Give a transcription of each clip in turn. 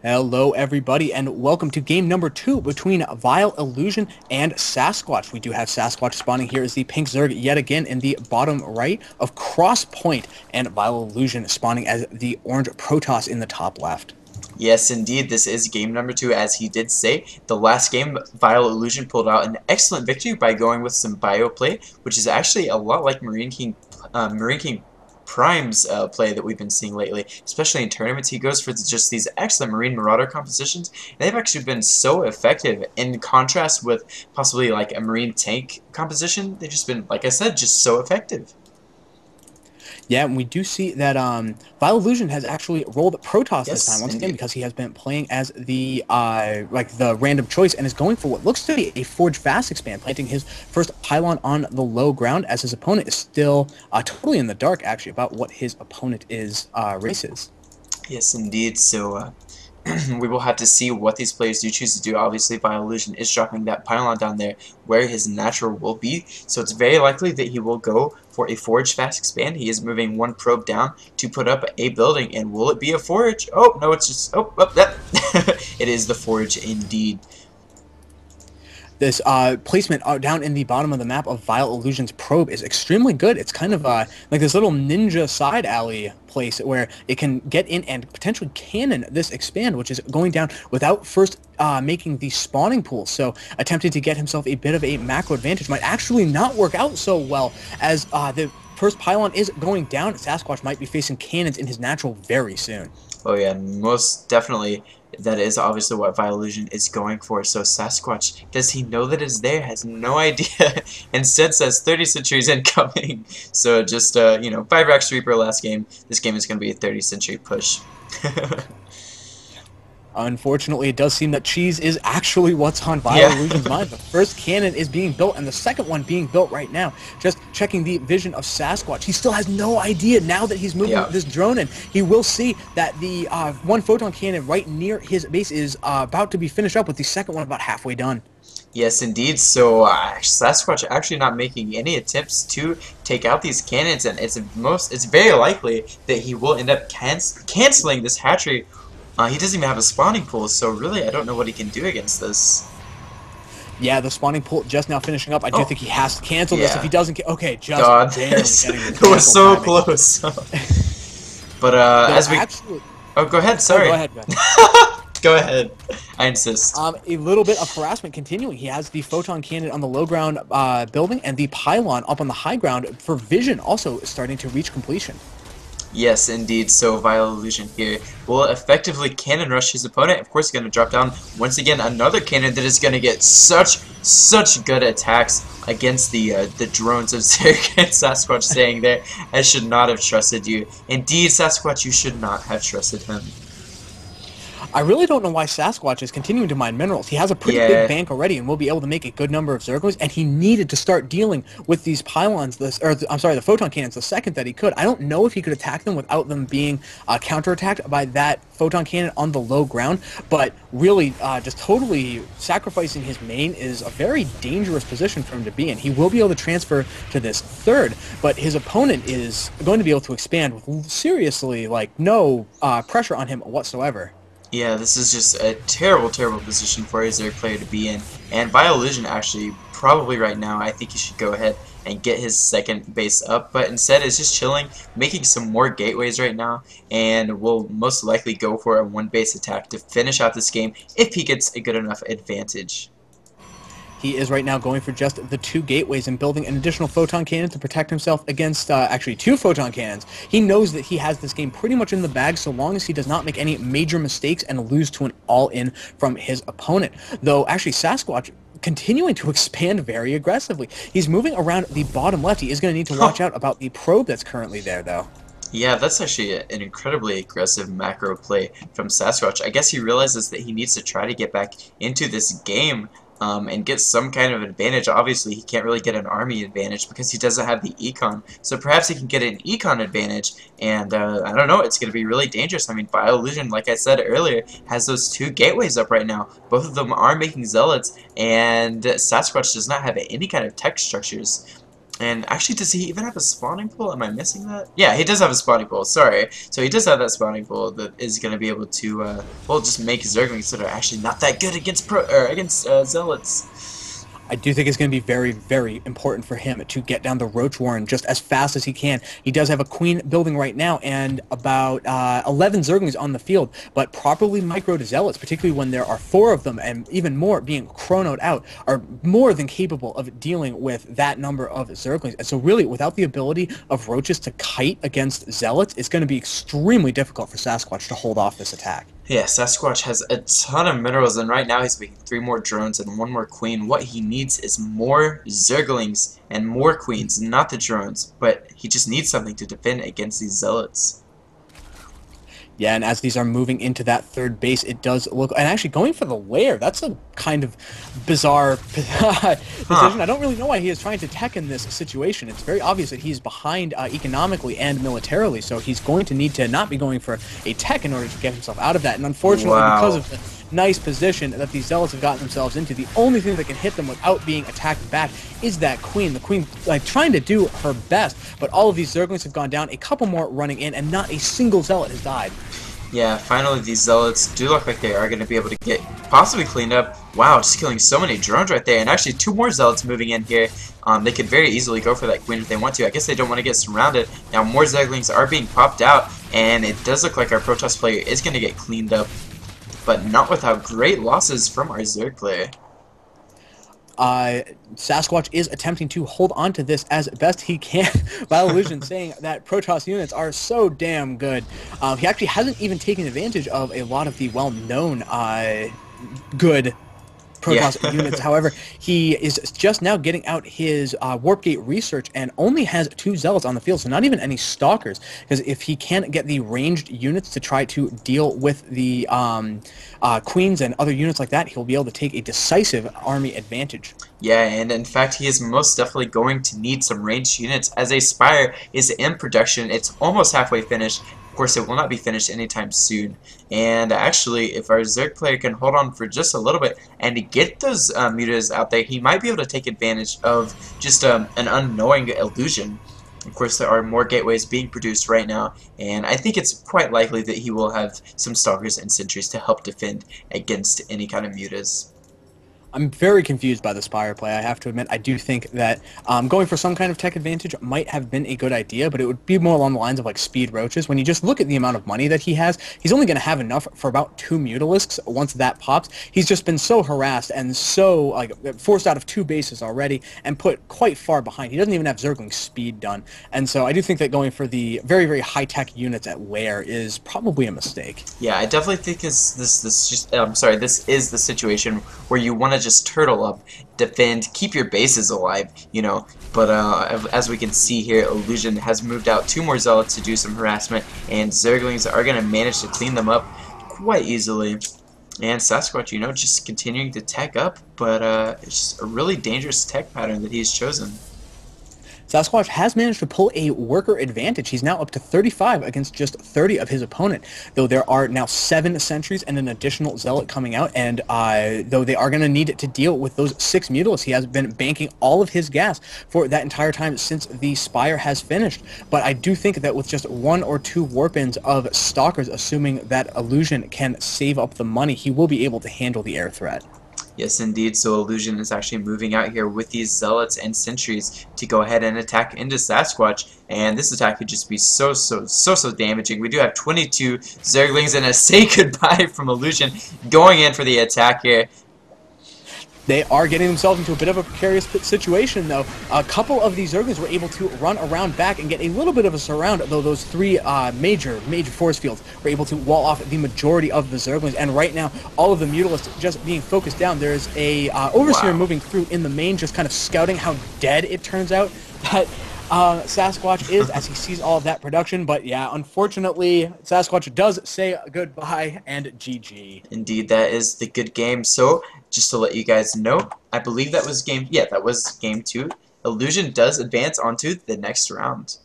Hello, everybody, and welcome to game number 2 between vileIllusion and Sasquatch. We do have Sasquatch spawning here as the pink Zerg yet again in the bottom right of Crosspoint, and vileIllusion spawning as the orange Protoss in the top left. Yes, indeed, this is game number 2, as he did say. The last game, vileIllusion pulled out an excellent victory by going with some bio play, which is actually a lot like Marine King Prime's play that we've been seeing lately, especially in tournaments. He goes for just these excellent Marine Marauder compositions, and they've actually been so effective in contrast with possibly like a Marine Tank composition. They've just been, like I said, just so effective. Yeah, and we do see that vileIllusion has actually rolled Protoss this time Yes, once again indeed. because he has been playing as the the random choice and is going for what looks to be a Forge Fast expand, planting his first pylon on the low ground as his opponent is still totally in the dark actually about what his opponent is races. Yes, indeed. So we will have to see what these players do choose to do. Obviously, vileIllusion is dropping that pylon down there where his natural will be, so it's very likely that he will go for a forge fast expand. He is moving one probe down to put up a building, and will it be a forge? Oh, no, it's just, that. It is the forge indeed. This placement down in the bottom of the map of vileIllusion's probe is extremely good. It's kind of like this little ninja side alley place where it can get in and potentially cannon this expand, which is going down without first making the spawning pool. So attempting to get himself a bit of a macro advantage might actually not work out so well, as the first pylon is going down. Sasquatch might be facing cannons in his natural very soon. Oh yeah, most definitely. That is obviously what vileIllusion is going for. So Sasquatch, does he know that it's there? Has no idea. Instead says 30 centuries incoming. So just, 5 racks sweeper last game. This game is going to be a 30 century push. Unfortunately, it does seem that cheese is actually what's on vileIllusion's mind. The first cannon is being built, and the second one being built right now. Just checking the vision of Sasquatch. He still has no idea now that he's moving this drone in. He will see that the one photon cannon right near his base is about to be finished up, with the second one about halfway done. Yes, indeed. So Sasquatch actually not making any attempts to take out these cannons, and it's very likely that he will end up canceling this hatchery. He doesn't even have a spawning pool, so really I don't know what he can do against this. Yeah, the spawning pool just now finishing up. I do think he has to cancel this if he doesn't. Okay, just God, barely it was so timing. close. But as we actually, go ahead. Sorry. go ahead. Go ahead. I insist. A little bit of harassment continuing. He has the photon cannon on the low ground building, and the pylon up on the high ground for vision also starting to reach completion. Yes, indeed. So vileIllusion here will effectively cannon rush his opponent. Of course, going to drop down once again another cannon that is going to get such good attacks against the drones of Zerg. And Sasquatch saying there, "I should not have trusted you." Indeed, Sasquatch, you should not have trusted him. I really don't know why Sasquatch is continuing to mine minerals. He has a pretty big bank already and will be able to make a good number of Zergos, and he needed to start dealing with these pylons, the photon cannons, the second that he could. I don't know if he could attack them without them being counterattacked by that photon cannon on the low ground, but really just totally sacrificing his main is a very dangerous position for him to be in. He will be able to transfer to this third, but his opponent is going to be able to expand with seriously no pressure on him whatsoever. Yeah, this is just a terrible position for a Zerg player to be in. And vileIllusion actually, probably right now, I think he should go ahead and get his second base up. But instead is just chilling, making some more gateways right now. And will most likely go for a one base attack to finish out this game if he gets a good enough advantage. He is right now going for just the 2 gateways and building an additional photon cannon to protect himself against actually 2 photon cannons. He knows that he has this game pretty much in the bag so long as he does not make any major mistakes and lose to an all-in from his opponent. Though actually Sasquatch continuing to expand very aggressively. He's moving around the bottom left. He is going to need to watch out about the probe that's currently there, though. Yeah, that's actually an incredibly aggressive macro play from Sasquatch. I guess he realizes that he needs to try to get back into this game and get some kind of advantage. Obviously, he can't really get an army advantage because he doesn't have the econ. So perhaps he can get an econ advantage, and I don't know, it's going to be really dangerous. I mean, vileIllusion, like I said earlier, has those 2 gateways up right now. Both of them are making zealots, and Sasquatch does not have any kind of tech structures. And actually, does he even have a spawning pool? Am I missing that? Yeah, he does have a spawning pool. Sorry. So he does have that spawning pool that is going to be able to, well, just make Zerglings that are actually not that good against Zealots. I do think it's going to be very, very important for him to get down the Roach Warren just as fast as he can. He does have a Queen building right now and about 11 Zerglings on the field, but properly microed Zealots, particularly when there are 4 of them and even more being chronoed out, are more than capable of dealing with that number of Zerglings. And so really, without the ability of Roaches to kite against Zealots, it's going to be extremely difficult for Sasquatch to hold off this attack. Yeah, Sasquatch has a ton of minerals, and right now he's making 3 more drones and 1 more queen. What he needs is more Zerglings and more queens, not the drones, but he just needs something to defend against these Zealots. Yeah, and as these are moving into that third base, it does look... And actually, going for the lair, that's a kind of bizarre decision. I don't really know why he is trying to tech in this situation. It's very obvious that he's behind economically and militarily, so he's going to need to not be going for a tech in order to get himself out of that. And unfortunately, because of the nice position that these Zealots have gotten themselves into, the only thing that can hit them without being attacked back is that Queen. The Queen, like, trying to do her best, but all of these Zerglings have gone down, a couple more running in, and not a single Zealot has died. Yeah, finally these Zealots do look like they are going to be able to get possibly cleaned up. Wow, just killing so many drones right there, and actually 2 more Zealots moving in here. They could very easily go for that Queen if they want to. I guess they don't want to get surrounded. Now more Zerglings are being popped out, and it does look like our Protoss player is going to get cleaned up, but not without great losses from our Zerg player. Sasquatch is attempting to hold on to this as best he can. vileIllusion saying that Protoss units are so damn good. He actually hasn't even taken advantage of a lot of the well-known good Protoss units. However, he is just now getting out his Warp Gate research and only has 2 Zealots on the field, so not even any Stalkers, because if he can't get the ranged units to try to deal with the Queens and other units like that, he'll be able to take a decisive army advantage. Yeah, and in fact, he is most definitely going to need some ranged units, as a Spire is in production. It's almost halfway finished. Of course, it will not be finished anytime soon. And actually, if our Zerg player can hold on for just a little bit and to get those mutas out there, he might be able to take advantage of just an unknowing illusion. Of course, there are more gateways being produced right now, and I think it's quite likely that he will have some Stalkers and Sentries to help defend against any kind of mutas. I'm very confused by the Spire play, I have to admit. I do think that going for some kind of tech advantage might have been a good idea, but it would be more along the lines of like speed Roaches. When you just look at the amount of money that he has, he's only going to have enough for about 2 Mutalisks once that pops. He's just been so harassed and so like forced out of 2 bases already and put quite far behind. He doesn't even have Zergling speed done. And so I do think that going for the very, very high-tech units at lair is probably a mistake. Yeah, I definitely think this is the situation where you want to just turtle up, defend, keep your bases alive, you know. But as we can see here, Illusion has moved out 2 more Zealots to do some harassment, and Zerglings are going to manage to clean them up quite easily. And Sasquatch, you know, just continuing to tech up, but it's just a really dangerous tech pattern that he's chosen. Sasquatch has managed to pull a worker advantage. He's now up to 35 against just 30 of his opponent, though there are now 7 sentries and an additional Zealot coming out, and though they are going to need to deal with those 6 Mutalisks, he has been banking all of his gas for that entire time since the Spire has finished. But I do think that with just 1 or 2 warp-ins of Stalkers, assuming that Illusion can save up the money, he will be able to handle the air threat. Yes, indeed. So Illusion is actually moving out here with these Zealots and Sentries to go ahead and attack into Sasquatch, and this attack could just be so damaging. We do have 22 Zerglings and a say goodbye from Illusion going in for the attack here. They are getting themselves into a bit of a precarious situation, though. A couple of these Zerglings were able to run around back and get a little bit of a surround, though those 3 major force fields were able to wall off the majority of the Zerglings. And right now, all of the Mutalisks just being focused down. There's a Overseer moving through in the main, just kind of scouting how dead it turns out that Sasquatch is as he sees all of that production. But yeah, unfortunately, Sasquatch does say goodbye and GG. Indeed, that is the good game. So just to let you guys know, I believe that was game 2. Illusion does advance onto the next round.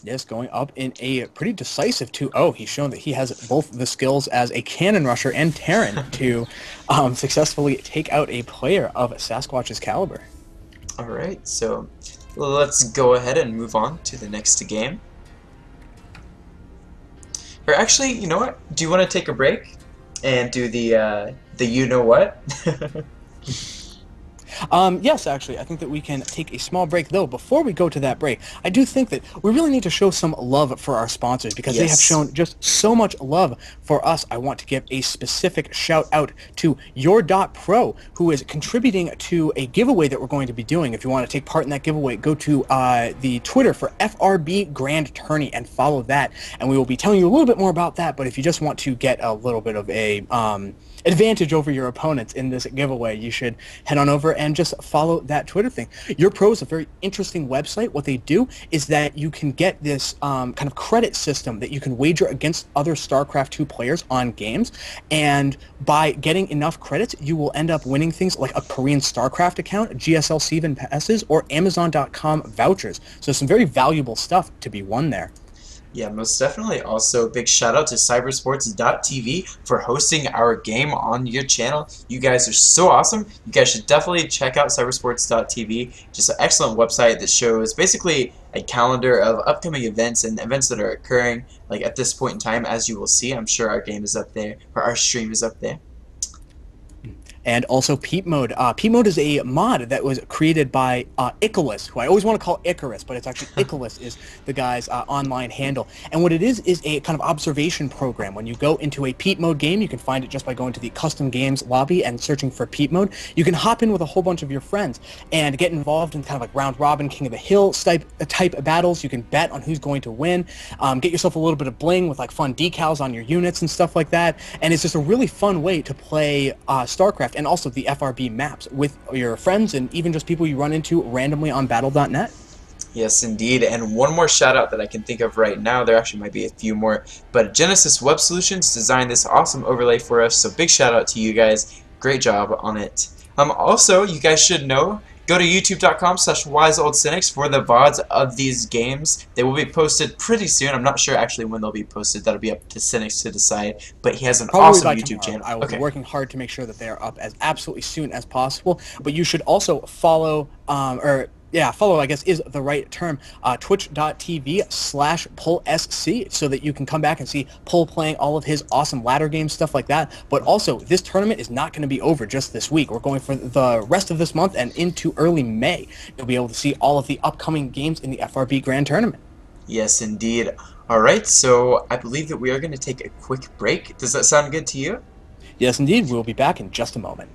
Yes, going up in a pretty decisive 2-0. He's shown that he has both the skills as a cannon rusher and Terran to successfully take out a player of Sasquatch's caliber. Alright, so let's go ahead and move on to the next game. Or actually, you know what? Do you want to take a break and do the you know what? Yes, actually, I think that we can take a small break, though. Before we go to that break, I do think that we really need to show some love for our sponsors because they have Yes. shown just so much love for us. I want to give a specific shout out to Your.Pro, who is contributing to a giveaway that we're going to be doing. If you want to take part in that giveaway, go to the Twitter for FRB Grand Tourney and follow that, and we will be telling you a little bit more about that. But if you just want to get a little bit of a advantage over your opponents in this giveaway, you should head on over and just follow that Twitter thing. Your Pro is a very interesting website. What they do is that you can get this kind of credit system that you can wager against other StarCraft 2 players on games, and by getting enough credits, you will end up winning things like a Korean StarCraft account, GSL Seven passes, or Amazon.com vouchers. So some very valuable stuff to be won there. Yeah, most definitely. Also, big shout out to cybersports.tv for hosting our game on your channel. You guys are so awesome. You guys should definitely check out cybersports.tv. Just an excellent website that shows basically a calendar of upcoming events and events that are occurring like at this point in time. As you will see, I'm sure our game is up there, or our stream is up there. And also Peep Mode. Peep Mode is a mod that was created by Icarus, who I always want to call Icarus, but it's actually Icarus is the guy's online handle. And what it is a kind of observation program. When you go into a Peep Mode game, you can find it just by going to the custom games lobby and searching for Peep Mode. You can hop in with a whole bunch of your friends and get involved in kind of like round robin, King of the Hill type battles. You can bet on who's going to win. Get yourself a little bit of bling with like fun decals on your units and stuff like that. And it's just a really fun way to play StarCraft and also the FRB maps with your friends and even just people you run into randomly on battle.net. Yes, indeed. And one more shout out that I can think of right now, there actually might be a few more, but Genesis Web Solutions designed this awesome overlay for us, so big shout out to you guys. Great job on it. Also, you guys should know, go to youtube.com/WiseOldSenex for the VODs of these games. They will be posted pretty soon. I'm not sure actually when they'll be posted. That'll be up to Senex to decide, but he has an Probably awesome by YouTube tomorrow. channel. I will be working hard to make sure that they are up as absolutely soon as possible. But you should also follow, follow, I guess, is the right term, twitch.tv/PullSC, so that you can come back and see Pull playing all of his awesome ladder games, stuff like that. But also, this tournament is not going to be over just this week. We're going for the rest of this month and into early May. You'll be able to see all of the upcoming games in the FRB Grand Tournament. Yes, indeed. Alright, so I believe that we are going to take a quick break. Does that sound good to you? Yes, indeed. We'll be back in just a moment.